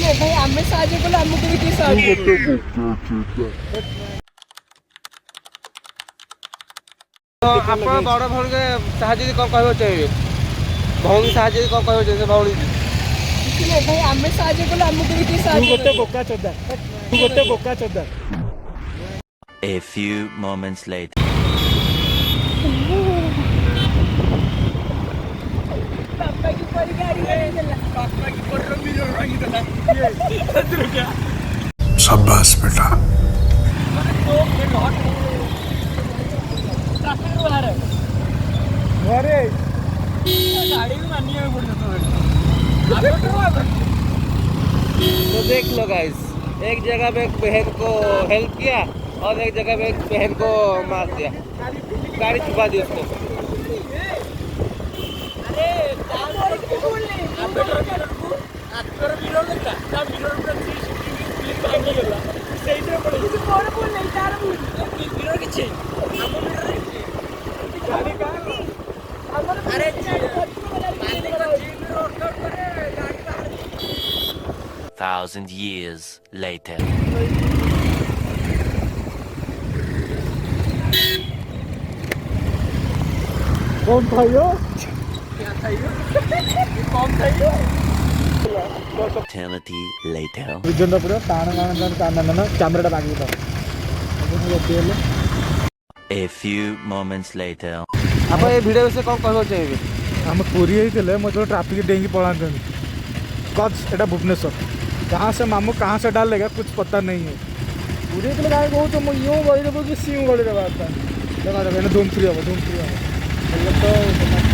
भाई आम साहय कले आमको भी साहय तो आप बड़ भौणी के साहय कौन कहना चाहिए भौणी साहय कौन कहना चाहिए भौणी भाई आम साहय कले आमको भी साहय गोटे बोका चोदा गोटे बोका चोदा A few moments later. पापा की परी गाड़ी देला पापा की फोटो मिरर भांगी देला शाबाश बेटा घरे गाड़ी भी माननी है तो देख लो गाइस एक जगह पे एक बहन को हेल्प किया और एक जगह पे एक बहन को मार दिया गाड़ी छुपा दी उसको Thousand years later. कौन खाइयो Eternity later. विजन पूरा ताण कैमरा बागी तो A few moments later. आप ये वीडियो से कौन कहना चाहिए आम पूरी होते मतलब ट्राफिक डेंगी पलाते कच एटा भुवनेश्वर कहाँ से मामू कहाँ से डालेगा कुछ पता नहीं है पूरी होते गाँव कहूँ तो यूँ गड़ी देव कि सीँ गड़ी देवा देखा धूम फ्री हम तो